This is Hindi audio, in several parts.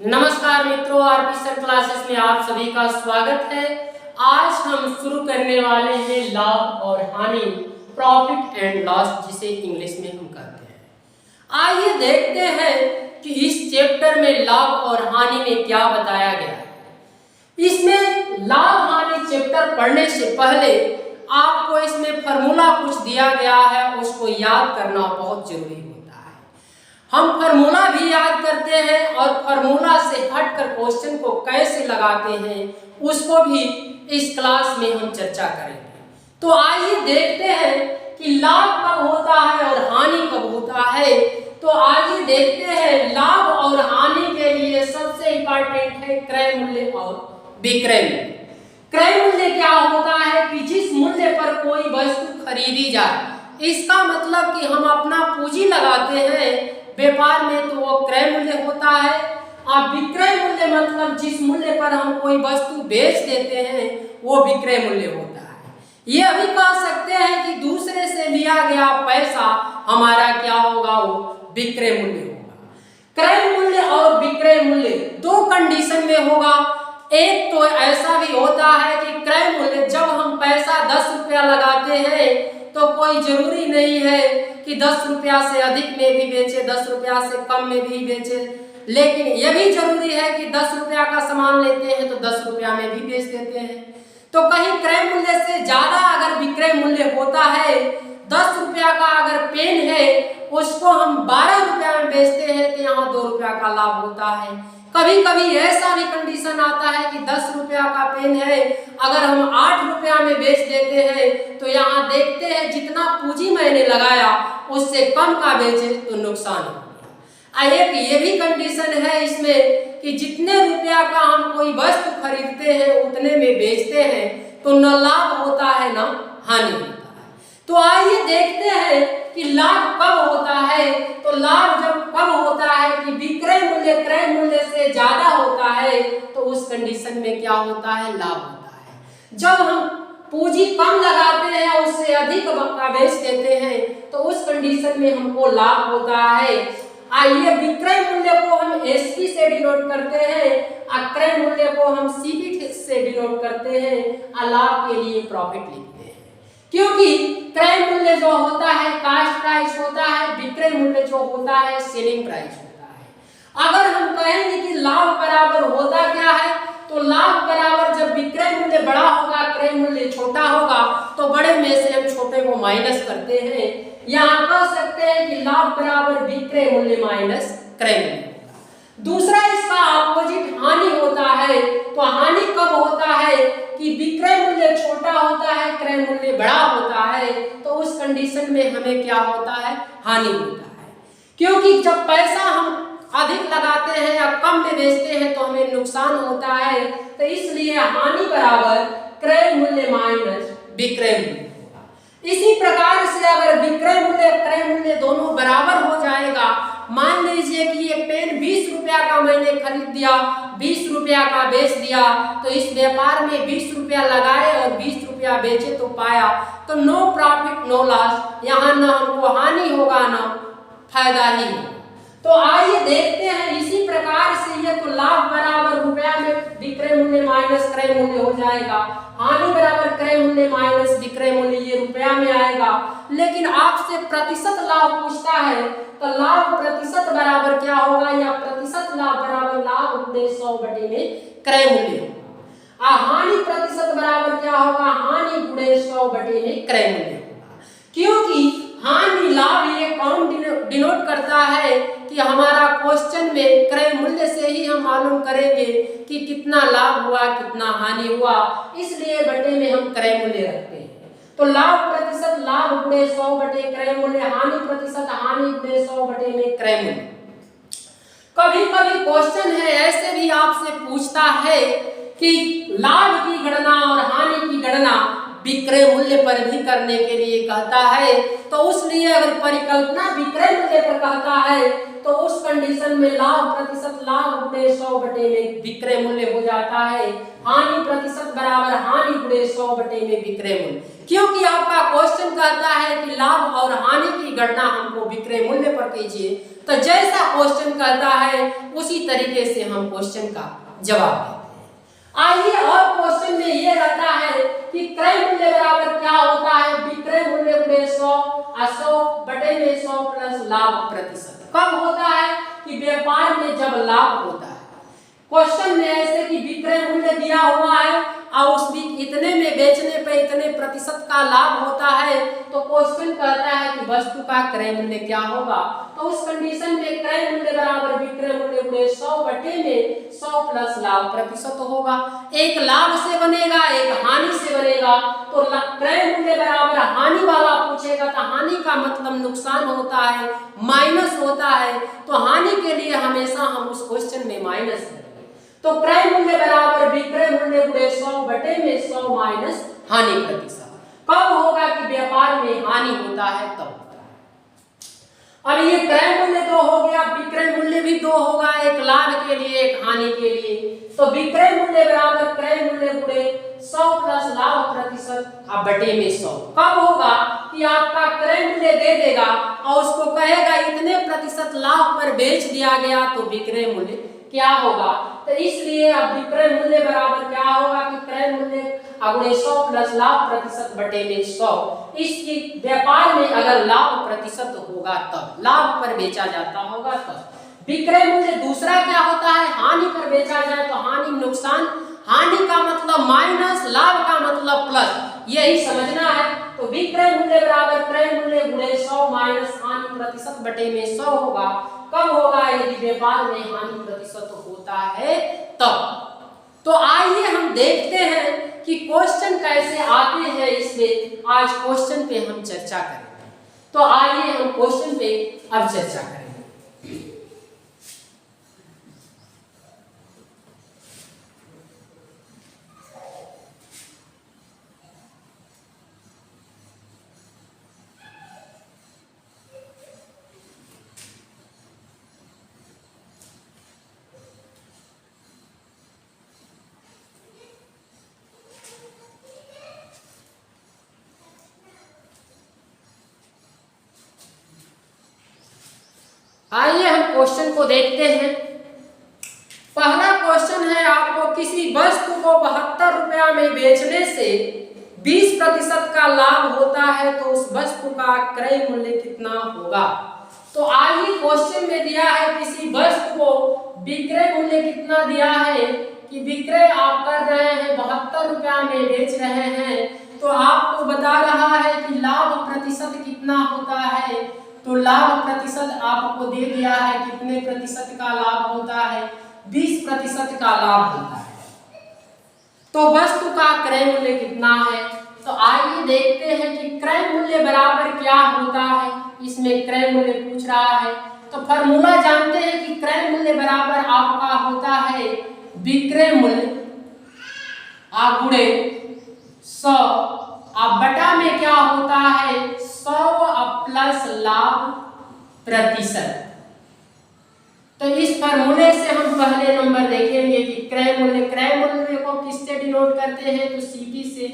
नमस्कार मित्रों, आरपी सर क्लासेस में आप सभी का स्वागत है। आज हम शुरू करने वाले हैं लाभ और हानि, प्रॉफिट एंड लॉस, जिसे इंग्लिश में हम कहते हैं। आइए देखते हैं कि इस चैप्टर में लाभ और हानि में क्या बताया गया है। इसमें लाभ हानि चैप्टर पढ़ने से पहले आपको इसमें फॉर्मूला कुछ दिया गया है, उसको याद करना बहुत जरूरी होता है। हम फार्मूला भी याद करते हैं और फार्मूला से हटकर क्वेश्चन को कैसे लगाते हैं उसको भी इस क्लास में हम चर्चा करेंगे। तो आइए देखते हैं कि लाभ कब होता है और हानि कब होता है। तो आइए देखते हैं, लाभ और हानि के लिए सबसे इंपॉर्टेंट है क्रय मूल्य और विक्रय मूल्य। क्रय मूल्य क्या होता है कि जिस मूल्य पर कोई वस्तु खरीदी जाए, इसका मतलब कि हम अपना पूंजी लगाते हैं व्यापार में, तो वो क्रय मूल्य होता है। और विक्रय मूल्य मतलब जिस मूल्य पर हम कोई वस्तु बेच देते हैं वो विक्रय मूल्य होता है। ये अभी कह सकते हैं कि दूसरे से लिया गया पैसा हमारा क्या होगा, वो विक्रय मूल्य होगा। क्रय मूल्य और विक्रय मूल्य दो कंडीशन में होगा। एक तो ऐसा भी होता है कि क्रय मूल्य जब हम पैसा 10 रुपया लगाते हैं तो कोई जरूरी नहीं है कि 10 रुपया से अधिक में भी बेचे, 10 रुपया से कम में भी बेचे, लेकिन यह भी जरूरी है कि 10 रुपया का सामान लेते हैं तो 10 रुपया में भी बेच देते हैं। तो कहीं क्रय मूल्य से ज्यादा अगर विक्रय मूल्य होता है, 10 रुपया का अगर पेन है उसको हम 12 रुपया में बेचते हैं तो यहाँ 2 रुपया का लाभ होता है। कभी कभी ऐसा भी कंडीशन आता है कि 10 रुपया का पेन है, अगर हम 8 रुपया में बेच देते हैं तो यहाँ देखते हैं जितना पूंजी मैंने लगाया उससे कम का बेचे तो नुकसान हो गया। एक ये भी कंडीशन है इसमें कि जितने रुपया का हम कोई वस्तु खरीदते हैं उतने में बेचते हैं तो न लाभ होता है न हानि होता है। तो आइए देखते हैं कि लाभ कब होता है। तो लाभ जब कब होता है कि विक्रय मूल्य क्रय मूल्य से ज्यादा होता है, तो उस कंडीशन में क्या होता है, लाभ होता है। जब हम पूंजी कम लगाते हैं उससे अधिक का बेच देते हैं तो उस कंडीशन में हमको लाभ होता है। आइए विक्रय मूल्य को हम एसपी से डिनोट करते हैं और क्रय मूल्य को हम सीपी से डिनोट करते हैं और लाभ के लिए प्रॉफिट लिखते हैं। क्योंकि क्रय मूल्य जो होता है कास्ट प्राइस होता है, विक्रय मूल्य जो होता है सेलिंग प्राइस होता है। अगर हम कहेंगे कि लाभ बराबर होता क्या है, तो लाभ बराबर जब विक्रय मूल्य बड़ा होगा क्रय मूल्य छोटा होगा तो बड़े में से हम छोटे को माइनस करते हैं। यहाँ कह सकते हैं कि लाभ बराबर विक्रय मूल्य माइनस क्रय मूल्य होगा। दूसरा इसका अपोजिट हानि होता है। तो हानि कब होता है कि विक्रय मूल्य छोटा होता है क्रय मूल्य बड़ा होता है, तो उस कंडीशन में हमें क्या होता है, हानि होता है। क्योंकि जब पैसा हम अधिक लगाते हैं या कम में बेचते हैं तो हमें नुकसान होता है। तो इसलिए हानि बराबर क्रय मूल्य माइनस विक्रय मूल्य होगा। इसी प्रकार से अगर विक्रय मूल्य क्रय मूल्य दोनों बराबर हो जाएगा, मान लीजिए कि ये पेन 20 रुपया का मैंने खरीद दिया, 20 रुपया का बेच दिया, तो इस व्यापार में 20 रुपया लगाए और 20 रुपया बेचे तो पाया, तो नो प्रॉफिट नो लॉस, यहाँ न हमको हानि होगा न फायदा ही होगा। तो आइए देखते हैं, इसी प्रकार से ये तो लाभ बराबर रुपया में विक्रय मूल्य माइनस क्रय मूल्य हो जाएगा, हानि बराबर क्रय मूल्य माइनस विक्रय मूल्य, ये रुपया में आएगा। लेकिन आपसे प्रतिशत लाभ पूछता है तो लाभ प्रतिशत बराबर क्या होगा, या प्रतिशत लाभ बराबर लाभ गुणे 100 बटे में क्रय मूल्य होगा। हानि प्रतिशत बराबर क्या होगा, हानि गुणे 100 बटे में क्रय मूल्य होगा। क्योंकि हानि लाभ ये कौन डिनोट करता है कि हमारा क्वेश्चन में क्रय मूल्य से ही हम मालूम करेंगे कि कितना लाभ हुआ कितना हानि हुआ, इसलिए बटे में हम क्रय मूल्य रखते हैं। तो लाभ प्रतिशत लाभ गुणे 100 बटे क्रय मूल्य, हानि प्रतिशत हानि गुणे 100 बटे में क्रय मूल्य। कभी कभी क्वेश्चन है ऐसे भी आपसे पूछता है कि लाभ की गणना और हानि की गणना विक्रय मूल्य पर भी करने के लिए कहता है। तो उसलिए अगर परिकल्पना विक्रय मूल्य पर कहता है तो उस कंडीशन में लाभ प्रतिशत लाभ गुणे 100 बटे में विक्रय मूल्य हो जाता है, हानि प्रतिशत बराबर हानि गुणे 100 बटे में विक्रय मूल्य। क्योंकि आपका क्वेश्चन कहता है कि लाभ और हानि की गणना हमको विक्रय मूल्य पर कीजिए, तो जैसा क्वेश्चन कहता है उसी तरीके से हम क्वेश्चन का जवाब देते हैं। आइए और क्वेश्चन में ये रहता है कि क्रय मूल्य बराबर क्या होता है, विक्रय मूल्य गुणे 100 और 100 बटे में 100 प्लस लाभ प्रतिशत। कब होता है कि व्यापार में जब लाभ होता है। क्वेश्चन में ऐसे कि विक्रय मूल्य दिया हुआ है और उस इतने में बेचने पे इतने प्रतिशत का लाभ होता है, तो क्वेश्चन कहता है कि वस्तु का क्रय मूल्य क्या होगा। तो उस कंडीशन में क्रय मूल्य बराबर विक्रय मूल्य गुणे 100 बटे में 100 प्लस लाभ प्रतिशत होगा। एक लाभ से बनेगा, एक हानि से बनेगा। तो क्रय मूल्य बराबर हानि वाला पूछेगा तो हानि का मतलब नुकसान होता है, माइनस होता है। तो हानि के लिए हमेशा हम उस क्वेश्चन में माइनस करेंगे। तो क्रय मूल्य बराबर विक्रय मूल्य गुणे 100 बटे में 100 माइनस हानि प्रतिशत। कब होगा कि व्यापार में हानि होता है तब होता है। अब ये क्रय मूल्य 2 हो गया, विक्रय मूल्य भी 2 होगा, एक लाभ के लिए एक हानि के लिए। तो विक्रय मूल्य बराबर क्रय मूल्य गुणे 100 प्लस लाभ प्रतिशत अब बटे में 100। कब होगा कि आपका क्रय मूल्य दे देगा और उसको कहेगा इतने प्रतिशत लाभ पर बेच दिया गया, तो विक्रय मूल्य क्या होगा। तो इसलिए अब विक्रय मूल्य बराबर क्या होगा कि क्रय मूल्य गुणे 100 प्लस लाभ प्रतिशत बटे में 100। इसकी व्यापार में अगर लाभ प्रतिशत होगा तब, लाभ पर बेचा जाता होगा तब। विक्रय मूल्य दूसरा क्या होता है, हानि पर बेचा जाए तो हानि नुकसान, हानि का मतलब माइनस, लाभ का मतलब प्लस, यही समझना है। तो विक्रय मूल्य बराबर क्रय मूल्य गुणे 100 माइनस हानि प्रतिशत बटे में 100 होगा। कब होगा, यदि व्यापार में हानि प्रतिशत होता है तब। तो आइए हम देखते हैं कि क्वेश्चन कैसे आते हैं, इसमें आज क्वेश्चन पे हम चर्चा करेंगे। तो आइए हम क्वेश्चन पे अब चर्चा करेंगे। आइए हम क्वेश्चन को देखते हैं। पहला क्वेश्चन है, आपको किसी वस्तु को 72 रुपया में बेचने से 20% का लाभ होता है, तो उस वस्तु का क्रय मूल्य कितना होगा। तो आइए क्वेश्चन में दिया है किसी वस्तु को विक्रय मूल्य कितना दिया है कि विक्रय आप कर रहे हैं 72 रुपया में बेच रहे हैं, तो आपको बता रहा है कि लाभ प्रतिशत कितना होता है। तो लाभ प्रतिशत आपको दे दिया है, कितने प्रतिशत का लाभ होता है, 20% का लाभ होता है। तो वस्तु का क्रय मूल्य कितना है। तो आइए देखते हैं कि क्रय मूल्य बराबर क्या होता है। इसमें क्रय मूल्य पूछ रहा है, तो फॉर्मूला जानते हैं कि क्रय मूल्य बराबर आपका होता है विक्रय मूल्य गुणे 100 बटा में क्या होता है 100 प्लस लाभ प्रतिशत। तो इस फॉर्मूले से हम पहले नंबर देखेंगे कि क्रय मूल्य को किससे डिनोट करते हैं, तो सीपी से।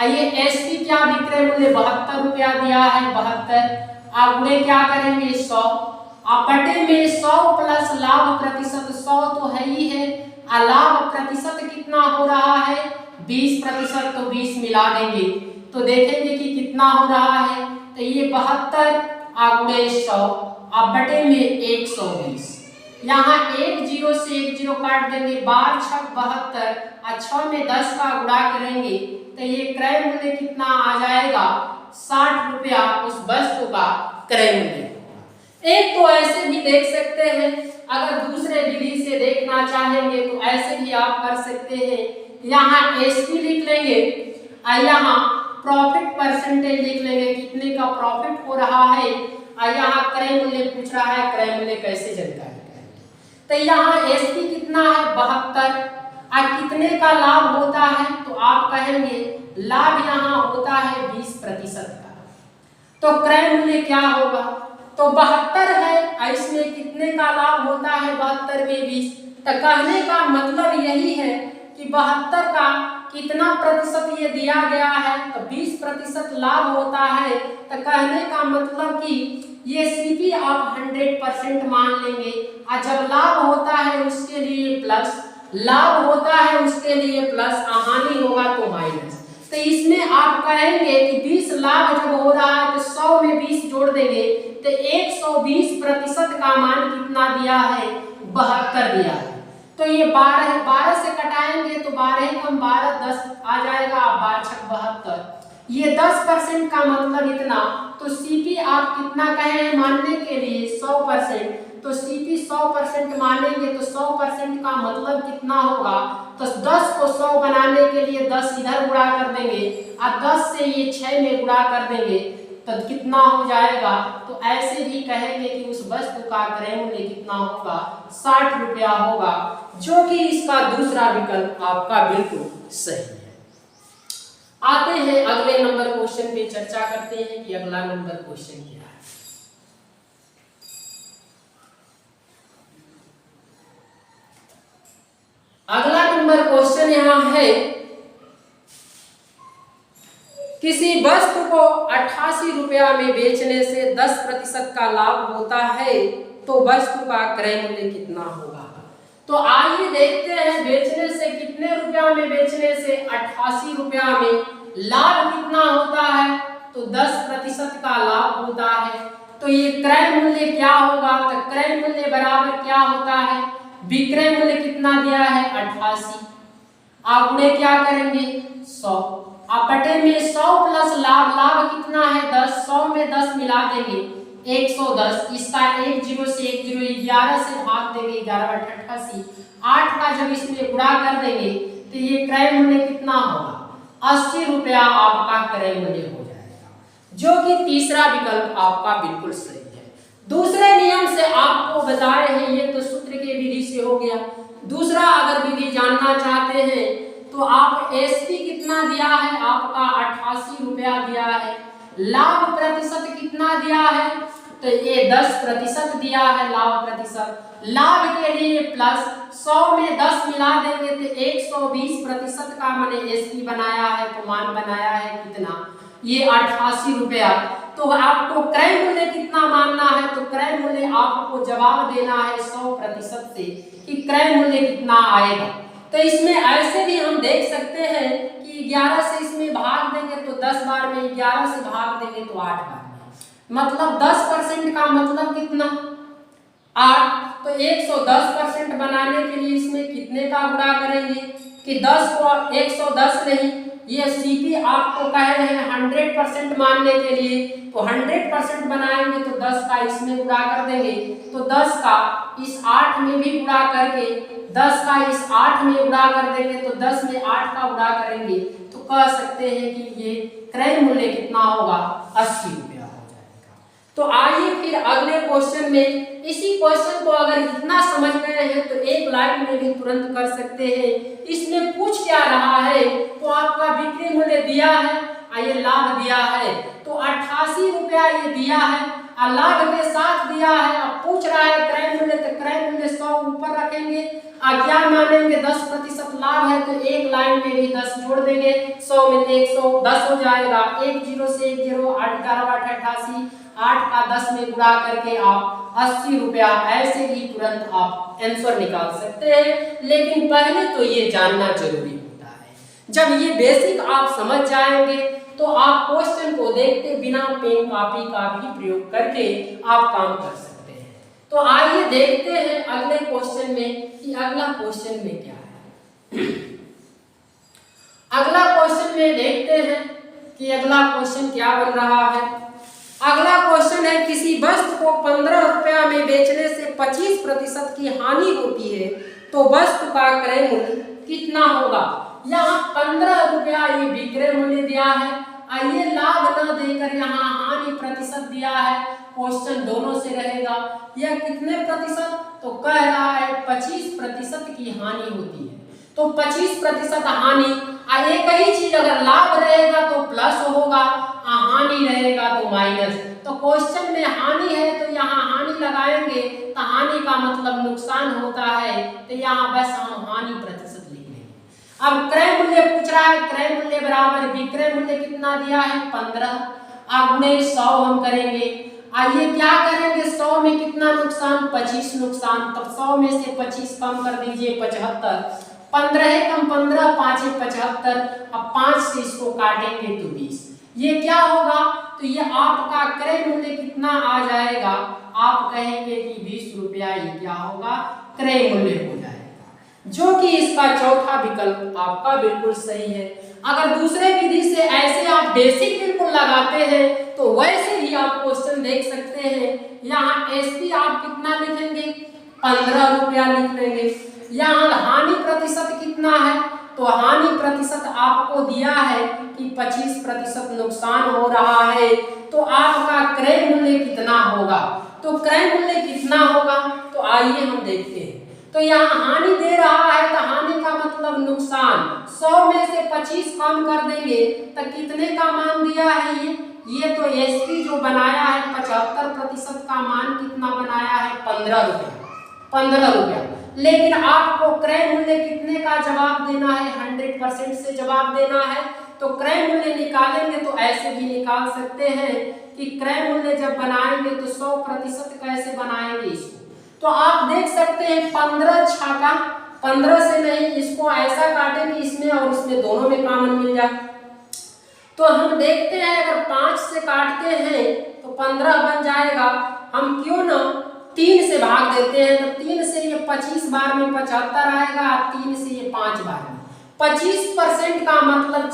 आइए एसपी क्या, विक्रय मूल्य 72 रुपया दिया है, 72 आप गुणे क्या करेंगे 100 बटे में 100 प्लस लाभ प्रतिशत, 100 तो है ही है, लाभ प्रतिशत कितना हो रहा है 20%, तो 20 मिला देंगे तो देखेंगे कि कितना हो रहा है। तो ये 72 गुणे 100 बटे में 120, यहाँ 1 0 से 1 0 काट देंगे, 12 6 72 और 6 में 10 का गुणा करेंगे तो ये क्रय मूल्य कितना आ जाएगा 60 रुपया उस वस्तु का क्रय मूल्य। एक तो ऐसे भी देख सकते हैं, अगर दूसरे विधि से देखना चाहेंगे तो ऐसे भी आप कर सकते हैं। यहाँ एसपी लिख लेंगे और यहाँ प्रॉफिट परसेंटेज लिख लेंगे, कितने का प्रॉफिट हो रहा है, और यहाँ क्रय मूल्य पूछ रहा है, क्रय मूल्य कैसे जानकारी करेंगे। तो यहाँ एसपी कितना है 72 और कितने का लाभ होता है, तो आप कहेंगे लाभ यहाँ होता है 20% का, तो क्रय मूल्य क्या होगा, तो 72 है, इसमें कितने का लाभ होता है 72 में 20। तो कहने का मतलब यही है कि 72 का कितना प्रतिशत ये दिया गया है, तो 20% लाभ होता है। तो कहने का मतलब कि ये सीपी आप 100% मान लेंगे, और जब लाभ होता है उसके लिए प्लस, लाभ होता है उसके लिए प्लस, हानि होगा तो माइनस। तो इसमें आप कहेंगे कि 20 लाख जब हो रहा है तो 100 में 20 जोड़ देंगे तो 120% का मान कितना दिया है, 72 दिया है। तो ये 12 से कटाएंगे तो 12 कम 12 10 आ जाएगा, 12 छक 72, ये 10% का मतलब इतना। तो सीपी आप कितना कहे हैं मानने के लिए, 100%। तो सीपी 100% मानेंगे तो 100% का मतलब कितना होगा, तो 10 को 100 बनाने के लिए 10 इधर गुणा कर देंगे, और 10 से ये 6 में गुणा कर देंगे तो कितना हो जाएगा। तो ऐसे भी कहेंगे कि उस वस्तु का क्रय मूल्य कितना होगा, 60 रुपया होगा, जो कि इसका दूसरा विकल्प आपका बिल्कुल सही है। आते हैं अगले नंबर क्वेश्चन पे, चर्चा करते हैं कि अगला नंबर क्वेश्चन क्या है। अगला नंबर क्वेश्चन यहाँ है, किसी वस्तु को 88 रुपया में बेचने से 10% का लाभ होता है, तो वस्तु का क्रय मूल्य कितना होगा। तो आइए देखते हैं, बेचने से कितने रुपया में, बेचने से 88 रुपया में लाभ कितना होता है, तो 10% का लाभ होता है। तो ये क्रय मूल्य क्या होगा, तो क्रय मूल्य बराबर क्या होता है, विक्रय मूल्य कितना दिया है 88, आप गुणे क्या करेंगे 100, आप बटे में 100 प्लस लाभ, लाभ कितना है 10, 100 में 10 मिला देंगे 110, इसका 1 0 से 1 0, 11 से भाग देंगे, 11 88, 8 का जब इसमें गुणा कर देंगे तो ये क्रय मूल्य कितना होगा, 80 रुपया आपका क्रय मूल्य हो जाएगा, जो कि तीसरा विकल्प आपका बिल्कुल सही है। दूसरे नियम से आपको बताए हैं, ये तो सूत्र के विधि से हो गया। दूसरा अगर विधि जानना चाहते हैं तो आप एसपी कितना दिया है, आपका 88 रुपया दिया है, लाभ प्रतिशत कितना दिया है, तो ये 10% दिया है लाभ प्रतिशत, लाभ के लिए प्लस 100 में 10 मिला देंगे तो 120% का मैंने एसपी बनाया है, तो मान बनाया है कितना, ये 88 रुपया। तो आपको क्रय मूल्य कितना मानना है, तो क्रय मूल्य आपको जवाब देना है 100% से कि क्रय मूल्य कितना आएगा। तो इसमें ऐसे भी हम देख सकते हैं कि 11 से इसमें भाग देंगे तो 10 बार में, 11 से भाग देंगे तो 8 बार में, मतलब 10% का मतलब कितना 8। तो 110% बनाने के लिए इसमें कितने का गुणा करेंगे कि 10 को 110 नहीं, ये सीपी आपको कह रहे हैं 100% मानने के लिए, तो 100% बनाएंगे तो 10 का इसमें गुणा कर देंगे, तो 10 का इस 8 में भी गुणा करके 10 का इस 8 में गुणा कर देंगे, तो 10 में 8 का गुणा करेंगे तो कह सकते हैं कि ये क्रय मूल्य कितना होगा, 80 रुपया हो जाएगा। तो आइए फिर अगले क्वेश्चन में, इसी क्वेश्चन को अगर इतना समझ गए हैं तो एक लाइन में भी तुरंत कर सकते हैं। इसमें पूछ क्या रहा है, तो आपका बिक्री मूल्य दिया है और ये लाभ दिया है, तो 88 रुपया ये दिया है और लाभ के साथ दिया है। अब पूछ रहा है क्रय मूल्य, तो क्रय मूल्य 100 ऊपर रखेंगे और क्या मानेंगे 10% लाभ है, तो एक लाइन में भी 10 जोड़ देंगे, 100 में 110 हो जाएगा, 1 0 से 1 0, 8 11 88, 8 का 10 में गुणा करके आप 80 रुपया ऐसे ही तुरंत आप आंसर निकाल सकते हैं। लेकिन पहले तो ये जानना जरूरी होता है, जब ये बेसिक आप समझ जाएंगे तो आप क्वेश्चन को देखते बिना पेन कॉपी का भी प्रयोग करके आप काम कर सकते हैं। तो आइए देखते हैं अगले क्वेश्चन में कि अगला क्वेश्चन में क्या है। अगला क्वेश्चन में देखते हैं कि अगला क्वेश्चन क्या बन रहा है। अगला क्वेश्चन है, किसी वस्तु को 15 रुपया में बेचने से 25% की हानि होती है, तो वस्तु का क्रय मूल्य कितना होगा। यहाँ 15 रुपया ये विक्रय मूल्य दिया है और ये लाभ न देकर यहाँ हानि प्रतिशत दिया है। क्वेश्चन दोनों से रहेगा, यह कितने प्रतिशत, तो कह रहा है 25% की हानि होती है, तो 25% हानि। एक ही चीज अगर लाभ रहेगा तो प्लस होगा, हानि रहेगा तो माइनस। तो क्वेश्चन में हानि है तो यहाँ हानि लगाएंगे, तो हानि का मतलब नुकसान होता है, तो यहाँ बस हम हानि प्रतिशत लिख लेंगे। अब क्रय मूल्य पूछ रहा है, क्रय मूल्य बराबर विक्रय मूल्य कितना दिया है 15, अब गुणे 100 हम करेंगे। आइए क्या करेंगे, 100 में कितना नुकसान 25 नुकसान, तब 100 में से 25 कम कर दीजिए 75, 15 कम 15 5 75, अब 5 से इसको काटेंगे तो 20, ये क्या होगा, तो ये आपका क्रय मूल्य कितना आ जाएगा, आप कहेंगे कि 20 रुपया, ये क्या होगा क्रय मूल्य हो जाएगा, जो कि इसका चौथा विकल्प आपका बिल्कुल सही है। अगर दूसरे विधि से ऐसे आप बेसिक बिल्कुल लगाते हैं तो वैसे ही आप क्वेश्चन देख सकते हैं। यहाँ एसपी आप कितना लिखेंगे 15 रुपया लिख लेंगे। यहाँ हानि प्रतिशत कितना है, तो हानि प्रतिशत आपको दिया है कि 25% नुकसान हो रहा है, तो आपका क्रय मूल्य कितना होगा, तो क्रय मूल्य कितना होगा, तो आइए हम देखते हैं। तो यहाँ हानि दे रहा है, तो हानि का मतलब नुकसान, 100 में से 25 कम कर देंगे तो कितने का मान दिया है, ये तो एसपी जो बनाया है 75% का मान कितना बनाया है 15 रुपया, 15 रुपया, लेकिन आपको क्रय मूल्य कितने का जवाब देना है 100% से जवाब देना है। तो क्रय मूल्य निकालेंगे तो ऐसे भी निकाल सकते हैं कि क्रय मूल्य जब बनाएंगे तो 100% कैसे बनाएंगे इसको, तो आप देख सकते हैं 15 छाका 15 से नहीं, इसको ऐसा काटे कि इसमें और इसमें दोनों में कॉमन मिल जाए। तो हम देखते हैं अगर 5 से काटते हैं तो 15 बन जाएगा, हम क्यों ना 3 से भाग देते हैं, तो 3 से ये 25 बार में 75 आएगा, 3 से ये 5 बार में 25% का मतलब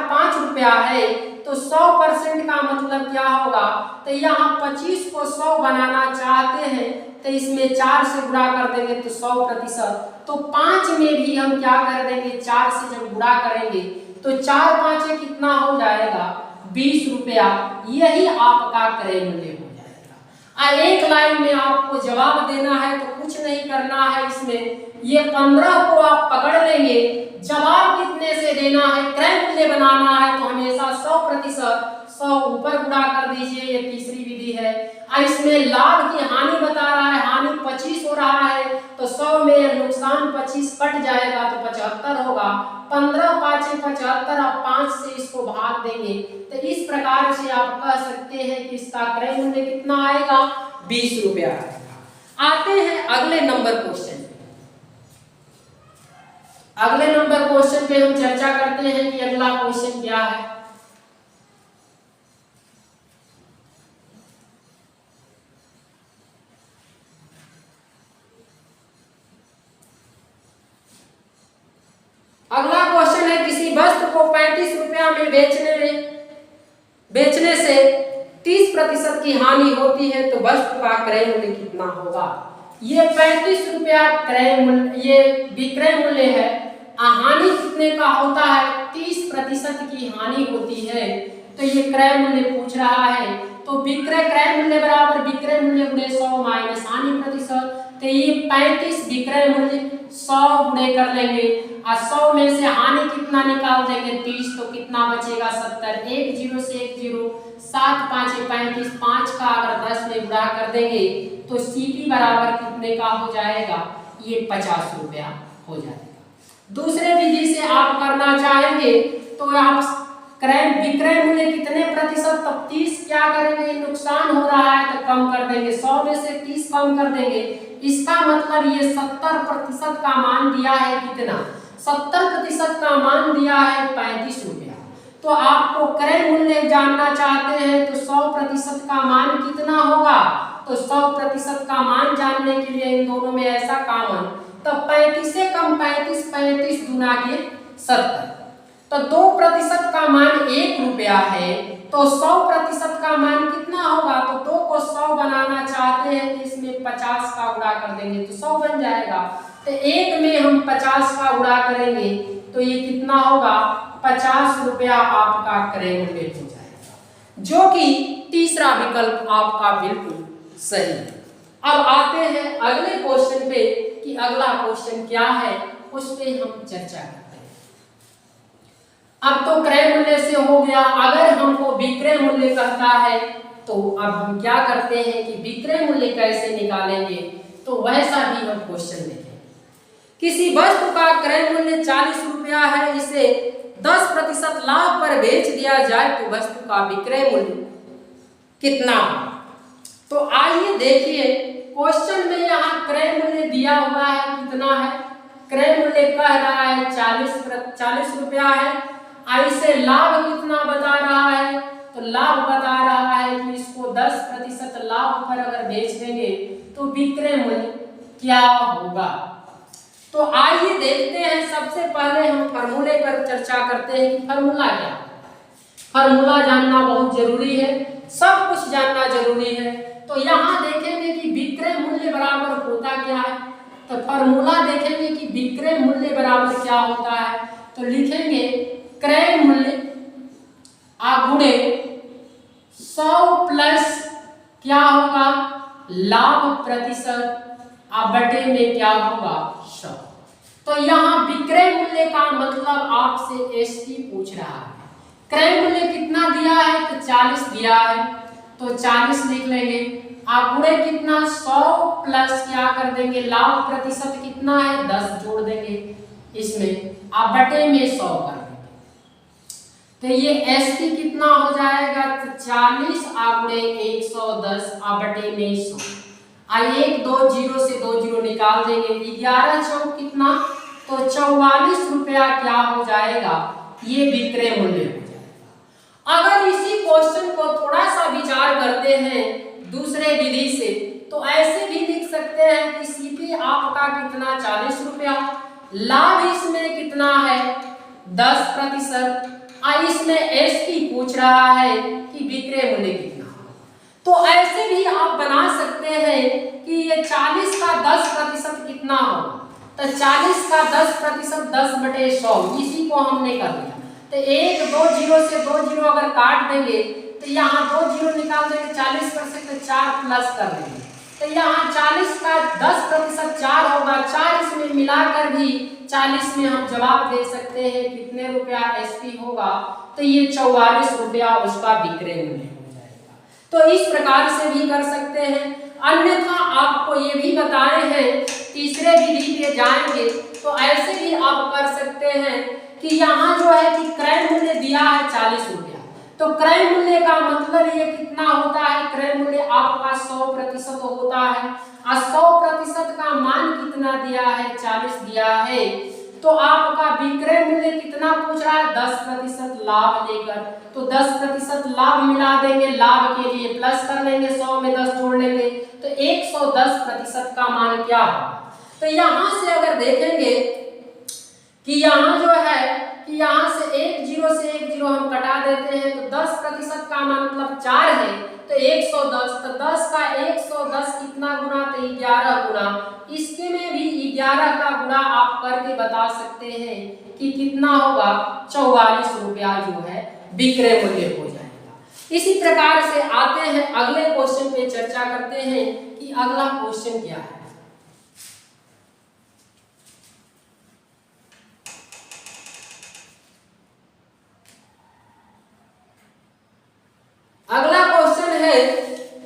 5 रुपया है, तो 100% का मतलब क्या होगा, तो यहाँ 25 को 100 बनाना चाहते हैं तो इसमें 4 से गुणा कर देंगे तो 100%, तो 5 में भी हम क्या कर देंगे 4 से जब गुणा करेंगे तो 4 5 कितना हो जाएगा 20 रुपया, यही आपका क्रय मूल्य हो जाएगा। एक लाइन में आपको जवाब देना है तो कुछ नहीं करना है, इसमें ये 15 को आप पकड़ लेंगे, जवाब कितने से देना है, क्रय मूल्य बनाना है, तो हमेशा 100% 100 ऊपर गुणा कर दीजिए, ये तीसरी विधि है। इसमें लाभ की हानि बता रहा है, हानि 25 हो रहा है, तो 100 में नुकसान 25 कट जाएगा तो 75 होगा, 15 5 75, आप 5 से इसको भाग देंगे, तो इस प्रकार से आप कह सकते हैं कि इसका क्रय मूल्य कितना आएगा 20 रुपया आएगा। आते हैं अगले नंबर क्वेश्चन, अगले नंबर क्वेश्चन पे हम चर्चा करते हैं कि अगला क्वेश्चन क्या है। अगला क्वेश्चन है, किसी वस्तु को 35 रुपया में बेचने से 30% की हानि होती है तो वस्तु का क्रय मूल्य कितना होगा। ये 35 रुपया क्रय मूल्य, ये विक्रय मूल्य है, हानि कितने का होता है 30% की हानि होती है, तो ये क्रय मूल्य पूछ रहा है। तो विक्रय क्रय मूल्य बराबर विक्रय मूल्य गुणे 100 माइनस हानि प्रतिशत, तो ये 35 विक्रय मूल्य 100 गुणे कर लेंगे और 100 में से हानि कितना निकाल देंगे 30, तो कितना बचेगा 70, 1 0 से 1 0, 7 5 35, 5 का अगर 10 में गुणा कर देंगे तो सीपी बराबर कितने का हो जाएगा, ये 50 रुपया हो जाएगा। दूसरे विधि से आप करना चाहेंगे तो आप विक्रय मूल्य कितने प्रतिशत, तब 30 क्या करेंगे, नुकसान हो रहा है तो कम कर देंगे, 100 में से 30 कम कर देंगे, इसका मतलब ये 70% का मान दिया है कितना, 70% का मान दिया है 35 रुपया। तो आपको क्रय मूल्य जानना चाहते हैं तो 100% का मान कितना होगा, तो 100% का मान जानने के लिए इन दोनों में ऐसा कॉमन, तो 35 से कम 35, 35 गुना के 70, तो 2% का मान 1 रुपया है, तो 100% का मान कितना होगा, तो 2 को 100 बनाना चाहते हैं तो इसमें 50 का गुणा कर देंगे तो 100 बन जाएगा, तो 1 में हम 50 का गुणा करेंगे तो ये कितना होगा 50 रुपया आपका क्रय मूल्य हो जाएगा, जो कि तीसरा विकल्प आपका बिल्कुल सही है। अब आते हैं अगले क्वेश्चन पे कि अगला क्वेश्चन क्या है, उस पे हम चर्चा करते हैं। अब तो क्रय मूल्य से हो गया, अगर हमको विक्रय मूल्य कहता है तो अब हम क्या करते हैं कि विक्रय मूल्य कैसे निकालेंगे, तो वैसा भी हम क्वेश्चन देखें। किसी वस्तु का क्रय मूल्य 40 रुपया है, इसे 10% लाभ पर बेच दिया जाए तो वस्तु का विक्रय मूल्य कितना हो? तो आइए देखिए, क्वेश्चन में यहाँ क्रय मूल्य दिया हुआ है, कितना है? क्रय मूल्य कह रहा है 40 रुपया है। इसे लाभ कितना बता रहा है? तो लाभ बता रहा है कि इसको 10% लाभ पर अगर बेच देंगे तो विक्रय मूल्य क्या होगा। तो आइए देखते हैं, सबसे पहले हम फॉर्मूले पर चर्चा करते हैं कि फॉर्मूला क्या है। फॉर्मूला जानना बहुत जरूरी है, सब कुछ जानना जरूरी है। तो यहाँ देखेंगे कि विक्रय मूल्य बराबर होता क्या है। तो फॉर्मूला देखेंगे कि विक्रय मूल्य बराबर क्या होता है। तो लिखेंगे क्रय मूल्य गुणे 100 प्लस क्या होगा, लाभ प्रतिशत बटे में क्या होगा 100। तो यहाँ विक्रय मूल्य का मतलब आपसे एसपी पूछ रहा है। क्रय मूल्य कितना दिया है? तो 40 दिया है, तो 40 लिख लेंगे। गुणे कितना 100 प्लस क्या कर देंगे, लाभ प्रतिशत कितना है 10 जोड़ देंगे इसमें, बटे में 100 कर देंगे। तो ये एसपी कितना हो जाएगा, तो 40 गुणे 110 बटे में 100। 1 2 0 से 2 0 निकाल देंगे, 11 चौक कितना, तो 44 रुपया क्या हो जाएगा, ये विक्रय मूल्य हो जाएगा। अगर इसी क्वेश्चन को थोड़ा सा विचार करते हैं दूसरे विधि से, तो ऐसे भी लिख सकते हैं कि सीपी आपका कितना 40 रुपया, लाभ इसमें कितना है 10%, इसमें एसपी पूछ रहा है कि विक्रय मूल्य कितना। तो ऐसे भी आप बना सकते हैं कि ये 40 का 10% कितना होगा, तो 40 का 10% 10 बटे 100, इसी को हमने कर लिया। तो 1 2 0 से 2 0 अगर काट देंगे तो यहाँ 2 0 निकाल देंगे, 40% तो 4 प्लस कर देंगे। तो यहाँ 40 का 10% 4 होगा, 4 इसमें मिलाकर भी 40 में हम जवाब दे सकते हैं कितने रुपया एसपी होगा, तो ये 44 रुपया उसका विक्रय मूल्य हो जाएगा। तो इस प्रकार से भी कर सकते हैं। अन्यथा आपको ये भी बताए हैं, तीसरे विधि पे जाएंगे तो ऐसे भी आप कर सकते हैं कि यहाँ जो है कि क्रय मूल्य दिया है 40 रुपया, तो क्रय मूल्य का मतलब ये कितना होता है, क्रय मूल्य आपका 100% होता है, और 100% का मान कितना दिया है 40 दिया है, तो आपका विक्रय मूल्य कितना पूछ रहा है 10% लाभ लेकर, तो 10% लाभ मिला देंगे, लाभ के लिए प्लस कर लेंगे, 100 में 10 जोड़ लेंगे, तो 110% का मान क्या होगा। तो यहाँ से अगर देखेंगे कि यहाँ जो है कि यहाँ से 1 0 से 1 0 हम कटा देते हैं, तो 10% का मतलब 4 है, तो 110, तो 10 का 110 कितना गुना, तो 11 गुना, इसके में भी 11 का गुना आप करके बता सकते हैं कि कितना होगा 44 रुपया जो है विक्रय मूल्य हो जाएगा। इसी प्रकार से आते हैं अगले क्वेश्चन पे चर्चा करते हैं कि अगला क्वेश्चन क्या है। अगला क्वेश्चन है,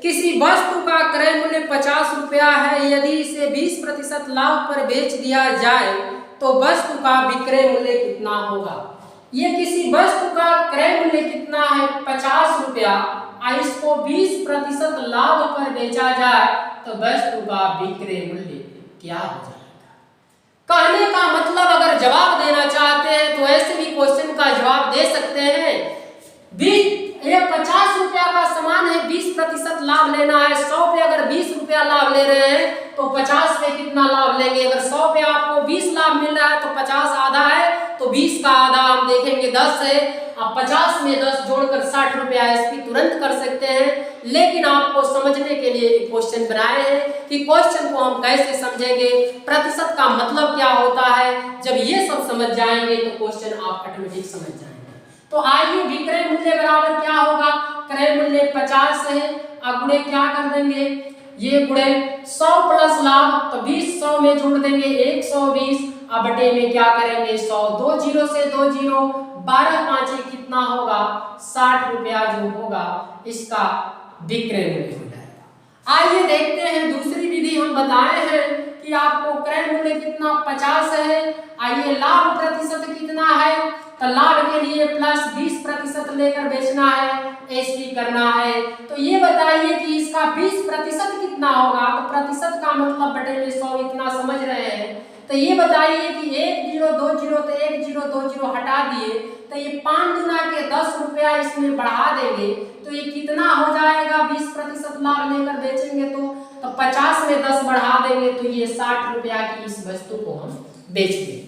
किसी वस्तु का क्रय मूल्य 50 रुपया है, यदि इसे 20% लाभ पर बेच दिया जाए तो वस्तु का विक्रय मूल्य कितना होगा। ये किसी वस्तु का क्रय मूल्य कितना है 50 रुपया, इसको 20% लाभ पर बेचा जाए तो वस्तु का विक्रय मूल्य क्या हो जाएगा। कहने का मतलब अगर जवाब देना चाहते हैं तो ऐसे भी क्वेश्चन का जवाब दे सकते हैं। ये 50 रुपया का सामान है, 20% लाभ लेना है, 100 पे अगर 20 रुपया लाभ ले रहे हैं तो 50 पे कितना लाभ लेंगे। अगर 100 पे आपको 20 लाभ मिल रहा है तो 50 आधा है, तो 20 का आधा हम देखेंगे 10 है, अब 50 में 10 जोड़कर 60 रुपया एसपी तुरंत कर सकते हैं। लेकिन आपको समझने के लिए क्वेश्चन बनाए हैं कि क्वेश्चन को हम कैसे समझेंगे, प्रतिशत का मतलब क्या होता है। जब ये सब समझ जाएंगे तो क्वेश्चन आप ऑटोमेटिक समझ जाएंगे। तो आइए, विक्रय मूल्य बराबर क्या होगा, क्रय मूल्य 50 है, गुणे क्या कर देंगे, ये गुणे 100 प्लस लाभ, तो 20 100 में जोड़ देंगे 120, बटे में क्या करेंगे 100, 2 0 से 2 0, 12 5 कितना होगा 60 रुपया जो होगा इसका विक्रय मूल्य हो जाएगा। आइए देखते हैं दूसरी विधि हम बताए हैं कि आपको क्रय मूल्य कितना 50 है। आइए लाभ प्रतिशत कितना है, तो लाभ के लिए प्लस 20% लेकर बेचना है, एसपी करना है। तो ये बताइए कि इसका 20% कितना होगा, तो प्रतिशत का मतलब बटे में 100, इतना समझ रहे हैं। तो ये बताइए कि 1 0 2 0, तो 1 0 2 0 हटा दिए, तो ये 5 गुना के 10 रुपया इसमें बढ़ा देंगे, तो ये कितना हो जाएगा, 20% लाभ लेकर बेचेंगे तो 50 में 10 बढ़ा देंगे, तो ये 60 रुपया की इस वस्तु को हम बेच देंगे।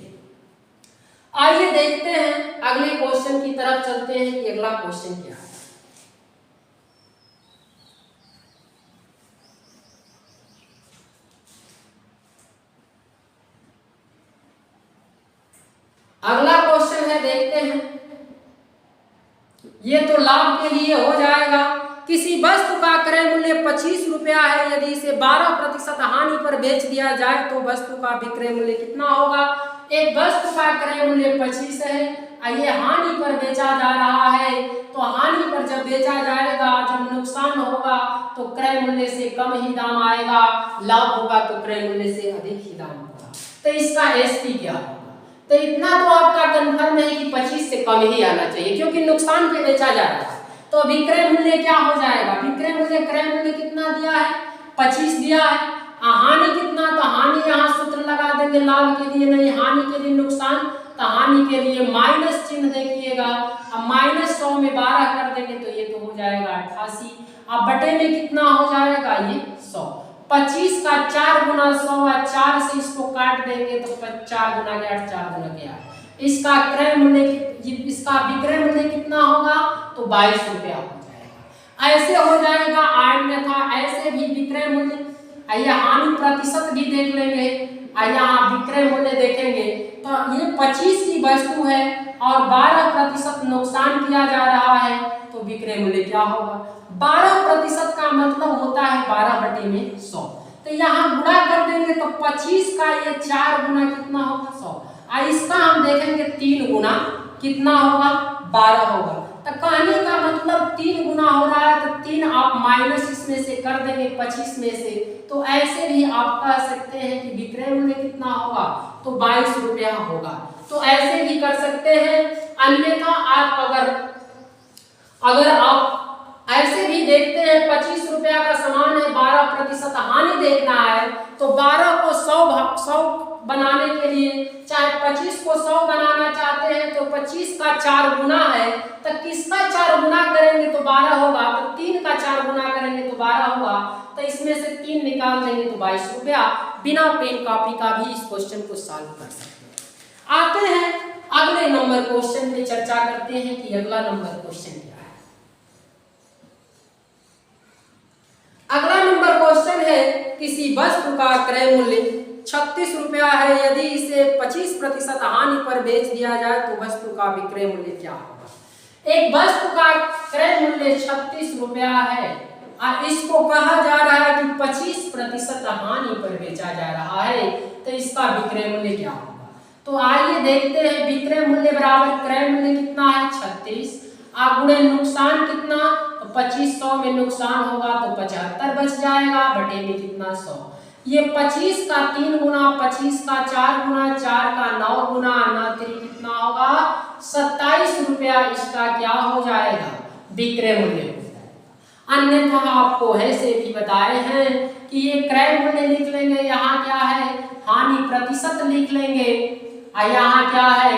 आइए देखते हैं अगले क्वेश्चन की तरफ चलते हैं कि अगला क्वेश्चन क्या है। अगला क्वेश्चन है, देखते हैं। ये तो लाभ के लिए हो जाएगा। किसी वस्तु का क्रय मूल्य 25 रुपया है, यदि इसे 12% हानि पर बेच दिया जाए तो वस्तु का विक्रय मूल्य कितना होगा। एक वस्तु का क्रय मूल्य 25 है, ये हानि पर बेचा जा रहा है, तो हानि पर जब बेचा जाएगा, जब नुकसान होगा तो क्रय मूल्य से कम ही दाम आएगा, लाभ होगा तो क्रय मूल्य से अधिक ही दाम होगा। तो इसका एसपी क्या होगा, तो इतना तो आपका कंफर्म है कि 25 से कम ही आना चाहिए, क्योंकि नुकसान पे बेचा जा रहा है। तो विक्रय मूल्य क्या हो जाएगा, विक्रय मूल्य क्रय मूल्य कितना दिया है, 25 दिया है। हानि कितना, तो हानि यहाँ सूत्र लगा देंगे, लाभ के लिए नहीं, हानि के लिए नुकसान, तो हानि के लिए माइनस चिन्ह देखिएगा। अब -100 में 12 कर देंगे तो ये तो हो जाएगा 88। अब बटे में कितना हो जाएगा, ये 100। 25 का 4 गुना 100, 4 से इसको काट देंगे तो 4 गुना के 8, 4 गुना के 8। इसका क्रय मूल्य, इसका विक्रय मूल्य कितना होगा, तो 22 रुपया हो जाएगा। ऐसे हो जाएगा, अन्यथा ऐसे भी विक्रय मूल्य, हानि प्रतिशत भी देख लेंगे, यहाँ विक्रय मूल्य देखेंगे, तो ये 25 की वस्तु है और 12% नुकसान किया जा रहा है, तो विक्रय मूल्य क्या होगा, 12% का मतलब होता है 12/100। तो यहाँ गुणा कर देंगे तो 25 का ये 4 गुना कितना होगा, 100। इसका हम देखेंगे 3 गुना कितना होगा, 12 होगा। तो कहने का मतलब 3 गुना हो रहा है, तो 3 आप माइनस इसमें से कर देंगे 25 में से, तो ऐसे भी आप कह सकते हैं कि विक्रय मूल्य कितना होगा, तो 22 रुपया होगा। तो ऐसे भी कर सकते हैं। अन्यथा आप अगर आप ऐसे भी देखते हैं, 25 रुपया का सामान है, 12% हानि देखना है, तो 12 को 100 बनाने के लिए, चाहे 25 को 100 बनाना चाहते हैं, तो 25 का 4 गुना है, तो किसका 4 गुना करेंगे तो 12 होगा, तो 3 का 4 गुना करेंगे तो 12 होगा, तो इसमें से 3 निकाल देंगे तो 22 रुपया। बिना पेन कॉपी का भी इस क्वेश्चन को सॉल्व कर सकते हैं। आते हैं अगले नंबर क्वेश्चन पे, चर्चा करते हैं कि अगला नंबर क्वेश्चन क्या है। अगला नंबर क्वेश्चन है, किसी वस्तु का क्रय मूल्य 36 रुपया है, यदि इसे 25% हानि पर बेच दिया जाए तो वस्तु का विक्रय मूल्य क्या होगा। एक वस्तु का क्रय मूल्य 36 रुपया है और इसको कहा जा रहा है कि 25% हानि पर बेचा जा रहा है, तो इसका विक्रय मूल्य क्या होगा। तो आइए देखते हैं, विक्रय मूल्य बराबर क्रय मूल्य कितना है, 36, गुणे नुकसान कितना, तो 2500 में नुकसान होगा तो 75 बच जाएगा, बटे में कितना, 100। ये 25 का 3 गुना, 25 का 4 गुना, 4 का 9 गुना, 9 3 कितना होगा, 27 रुपया इसका क्या हो जाएगा, विक्रय मूल्य हो जाएगा। अन्यथा आपको ऐसे भी बताए हैं कि ये क्रय मूल्य लिख लेंगे, यहाँ क्या है, हानि प्रतिशत लिख लेंगे, यहाँ क्या है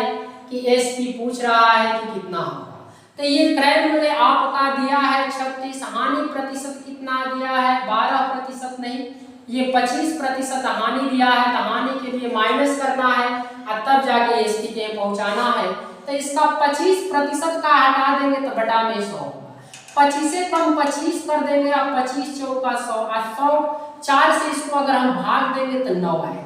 कि एसपी पूछ रहा है कि कितना होगा। तो ये क्रय मूल्य आपका दिया है 36, हानि प्रतिशत कितना दिया है, 12% नहीं, ये 25% हानि दिया है, तो हानि के लिए माइनस करना है और तब जाके एसपी के पहुंचाना है। तो इसका 25% का हटा देंगे तो बटा में 100 होगा, 25 से कम 25 कर देंगे, अब 25 चौका 100, 100 4 से इसको अगर हम भाग देंगे तो 9 आएगा।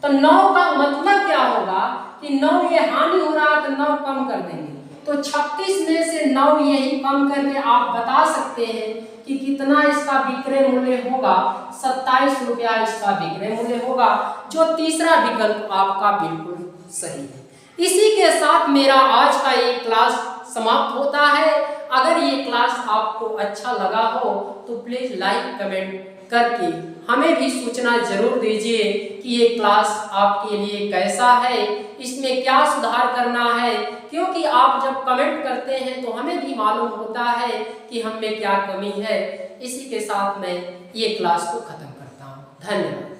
तो 9 का मतलब क्या होगा कि 9 ये हानि हो रहा है, तो 9 कम कर देंगे, तो 36 में से 9 यही कम करके आप बता सकते हैं कि कितना इसका विक्रय मूल्य होगा, 27 रुपया इसका विक्रय मूल्य होगा, जो तीसरा विकल्प आपका बिल्कुल सही है। इसी के साथ मेरा आज का ये क्लास समाप्त होता है। अगर ये क्लास आपको अच्छा लगा हो तो प्लीज लाइक, कमेंट करके हमें भी सूचना जरूर दीजिए कि ये क्लास आपके लिए कैसा है, इसमें क्या सुधार करना है, क्योंकि आप जब कमेंट करते हैं तो हमें भी मालूम होता है कि हम में क्या कमी है। इसी के साथ मैं ये क्लास को खत्म करता हूँ। धन्यवाद।